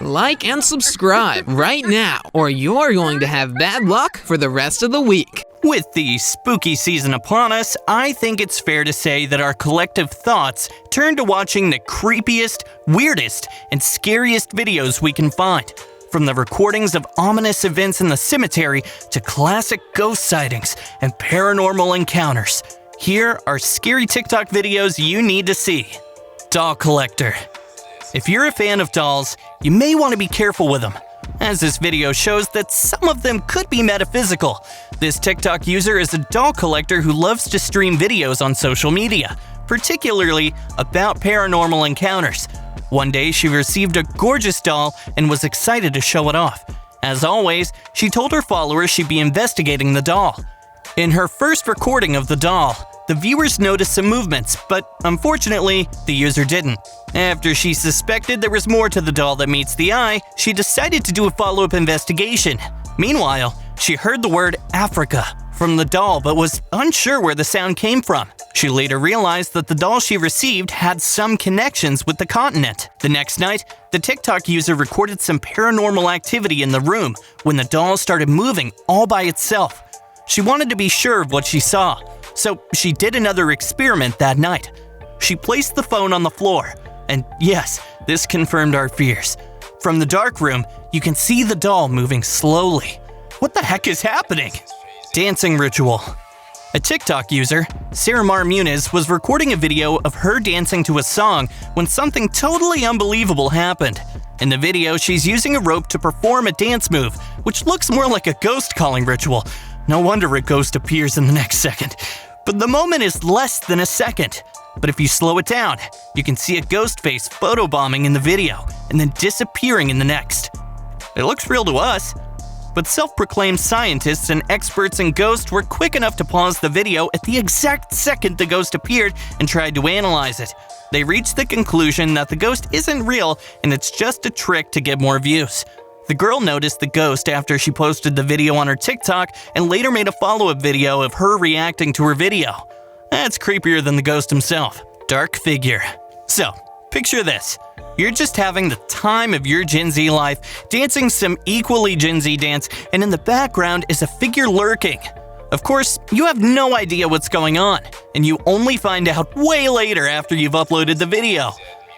Like and subscribe right now, or you're going to have bad luck for the rest of the week. With the spooky season upon us, I think it's fair to say that our collective thoughts turn to watching the creepiest, weirdest, and scariest videos we can find. From the recordings of ominous events in the cemetery to classic ghost sightings and paranormal encounters, here are scary TikTok videos you need to see. Doll Collector. If you're a fan of dolls, you may want to be careful with them, as this video shows that some of them could be metaphysical. This TikTok user is a doll collector who loves to stream videos on social media, particularly about paranormal encounters. One day, she received a gorgeous doll and was excited to show it off. As always, she told her followers she'd be investigating the doll. In her first recording of the doll, the viewers noticed some movements, but unfortunately, the user didn't. After she suspected there was more to the doll that meets the eye, she decided to do a follow-up investigation. Meanwhile, she heard the word Africa from the doll but was unsure where the sound came from. She later realized that the doll she received had some connections with the continent. The next night, the TikTok user recorded some paranormal activity in the room when the doll started moving all by itself. She wanted to be sure of what she saw, so she did another experiment that night. She placed the phone on the floor, and yes, this confirmed our fears. From the darkroom, you can see the doll moving slowly. What the heck is happening? Dancing ritual. A TikTok user, Sarah Mar Muniz, was recording a video of her dancing to a song when something totally unbelievable happened. In the video, she's using a rope to perform a dance move, which looks more like a ghost calling ritual. No wonder a ghost appears in the next second. But the moment is less than a second. But if you slow it down, you can see a ghost face photobombing in the video and then disappearing in the next. It looks real to us. But self-proclaimed scientists and experts in ghosts were quick enough to pause the video at the exact second the ghost appeared and tried to analyze it. They reached the conclusion that the ghost isn't real and it's just a trick to get more views. The girl noticed the ghost after she posted the video on her TikTok and later made a follow-up video of her reacting to her video. That's creepier than the ghost himself. Dark figure. So, picture this. You're just having the time of your Gen Z life, dancing some equally Gen Z dance, and in the background is a figure lurking. Of course, you have no idea what's going on, and you only find out way later after you've uploaded the video.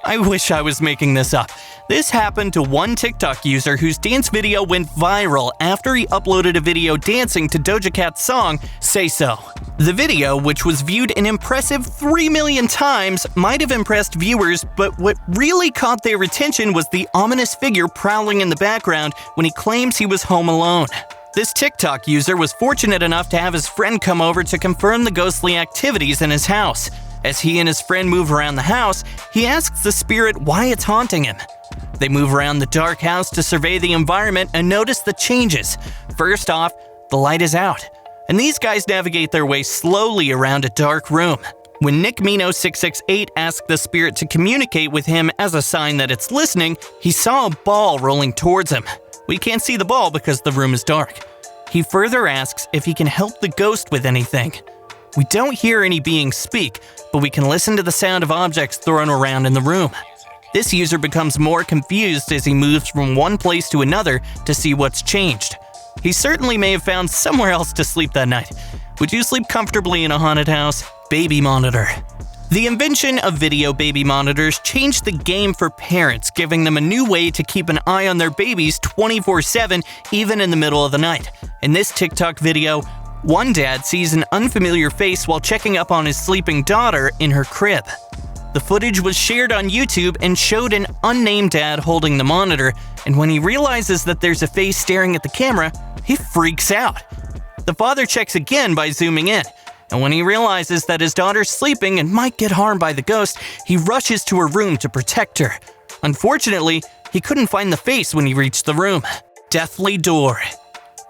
I wish I was making this up. This happened to one TikTok user whose dance video went viral after he uploaded a video dancing to Doja Cat's song, Say So. The video, which was viewed an impressive 3 million times, might have impressed viewers, but what really caught their attention was the ominous figure prowling in the background when he claims he was home alone. This TikTok user was fortunate enough to have his friend come over to confirm the ghostly activities in his house. As he and his friend move around the house, he asks the spirit why it's haunting him. They move around the dark house to survey the environment and notice the changes. First off, the light is out, and these guys navigate their way slowly around a dark room. When Nick Mino668 asked the spirit to communicate with him as a sign that it's listening, he saw a ball rolling towards him. We can't see the ball because the room is dark. He further asks if he can help the ghost with anything. We don't hear any beings speak, but we can listen to the sound of objects thrown around in the room. This user becomes more confused as he moves from one place to another to see what's changed. He certainly may have found somewhere else to sleep that night. Would you sleep comfortably in a haunted house? Baby monitor. The invention of video baby monitors changed the game for parents, giving them a new way to keep an eye on their babies 24/7, even in the middle of the night. In this TikTok video, one dad sees an unfamiliar face while checking up on his sleeping daughter in her crib. The footage was shared on YouTube and showed an unnamed dad holding the monitor, and when he realizes that there's a face staring at the camera, he freaks out. The father checks again by zooming in, and when he realizes that his daughter's sleeping and might get harmed by the ghost, he rushes to her room to protect her. Unfortunately, he couldn't find the face when he reached the room. Deathly door.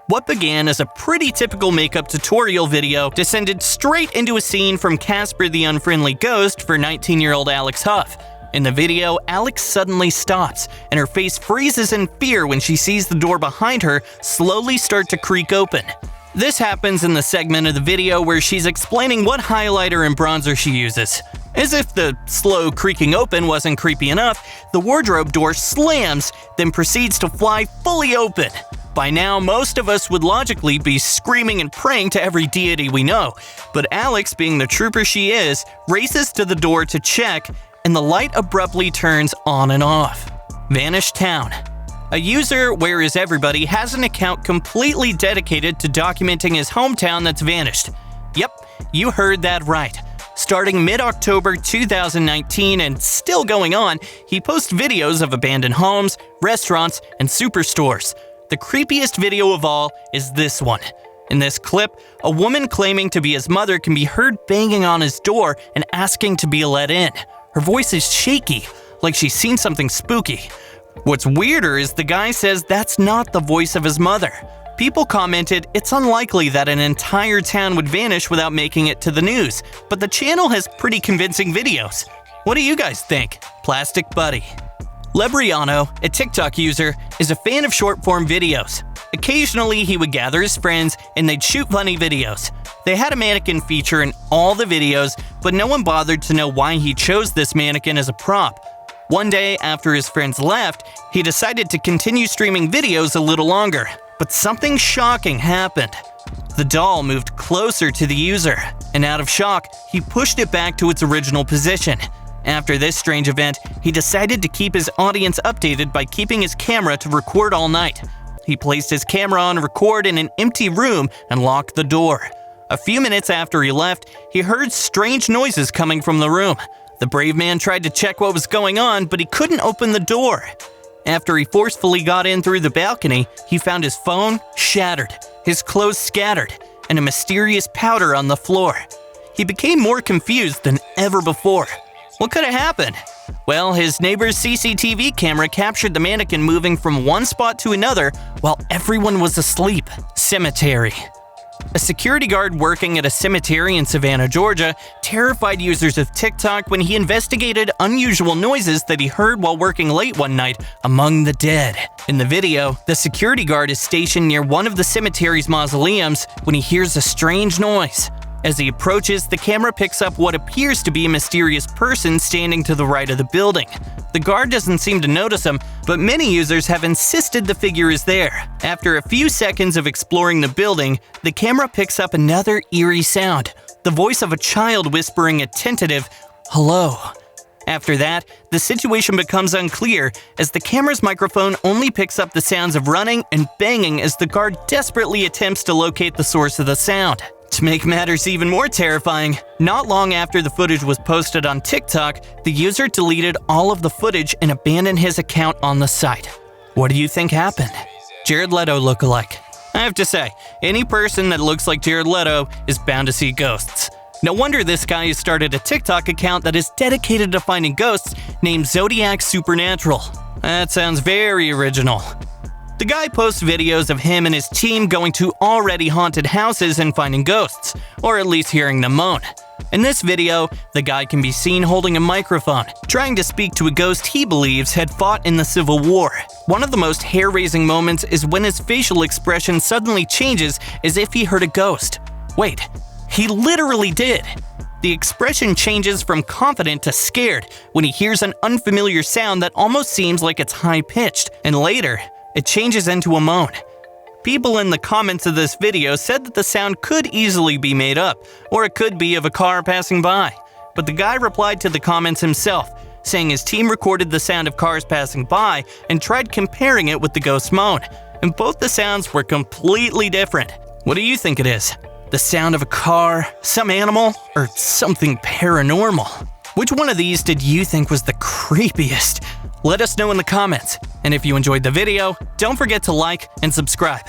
What began as a pretty typical makeup tutorial video descended straight into a scene from Casper the Unfriendly Ghost for 19-year-old Alex Huff. In the video, Alex suddenly stops, and her face freezes in fear when she sees the door behind her slowly start to creak open. This happens in the segment of the video where she's explaining what highlighter and bronzer she uses. As if the slow creaking open wasn't creepy enough, the wardrobe door slams, then proceeds to fly fully open. By now, most of us would logically be screaming and praying to every deity we know, but Alex, being the trooper she is, races to the door to check, and the light abruptly turns on and off. Vanished town. A user, Where Is Everybody, has an account completely dedicated to documenting his hometown that's vanished. Yep, you heard that right. Starting mid-October 2019 and still going on, he posts videos of abandoned homes, restaurants, and superstores. The creepiest video of all is this one. In this clip, a woman claiming to be his mother can be heard banging on his door and asking to be let in. Her voice is shaky, like she's seen something spooky. What's weirder is the guy says that's not the voice of his mother. People commented it's unlikely that an entire town would vanish without making it to the news, but the channel has pretty convincing videos. What do you guys think? Plastic Buddy. Lebriano, a TikTok user, is a fan of short-form videos. Occasionally, he would gather his friends and they'd shoot funny videos. They had a mannequin feature in all the videos, but no one bothered to know why he chose this mannequin as a prop. One day, after his friends left, he decided to continue streaming videos a little longer, but something shocking happened. The doll moved closer to the user, and out of shock, he pushed it back to its original position. After this strange event, he decided to keep his audience updated by keeping his camera to record all night. He placed his camera on record in an empty room and locked the door. A few minutes after he left, he heard strange noises coming from the room. The brave man tried to check what was going on, but he couldn't open the door. After he forcefully got in through the balcony, he found his phone shattered, his clothes scattered, and a mysterious powder on the floor. He became more confused than ever before. What could have happened? Well, his neighbor's CCTV camera captured the mannequin moving from one spot to another while everyone was asleep. Cemetery. A security guard working at a cemetery in Savannah, Georgia, terrified users of TikTok when he investigated unusual noises that he heard while working late one night among the dead. In the video, the security guard is stationed near one of the cemetery's mausoleums when he hears a strange noise. As he approaches, the camera picks up what appears to be a mysterious person standing to the right of the building. The guard doesn't seem to notice him, but many users have insisted the figure is there. After a few seconds of exploring the building, the camera picks up another eerie sound, the voice of a child whispering a tentative, "hello." After that, the situation becomes unclear as the camera's microphone only picks up the sounds of running and banging as the guard desperately attempts to locate the source of the sound. To make matters even more terrifying, not long after the footage was posted on TikTok, the user deleted all of the footage and abandoned his account on the site. What do you think happened? Jared Leto lookalike. I have to say, any person that looks like Jared Leto is bound to see ghosts. No wonder this guy has started a TikTok account that is dedicated to finding ghosts named Zodiac Supernatural. That sounds very original. The guy posts videos of him and his team going to already haunted houses and finding ghosts, or at least hearing them moan. In this video, the guy can be seen holding a microphone, trying to speak to a ghost he believes had fought in the Civil War. One of the most hair-raising moments is when his facial expression suddenly changes as if he heard a ghost. Wait, he literally did. The expression changes from confident to scared when he hears an unfamiliar sound that almost seems like it's high-pitched, and later, it changes into a moan. People in the comments of this video said that the sound could easily be made up, or it could be of a car passing by. But the guy replied to the comments himself, saying his team recorded the sound of cars passing by and tried comparing it with the ghost moan, and both the sounds were completely different. What do you think it is? The sound of a car, some animal, or something paranormal? Which one of these did you think was the creepiest? Let us know in the comments. And if you enjoyed the video, don't forget to like and subscribe.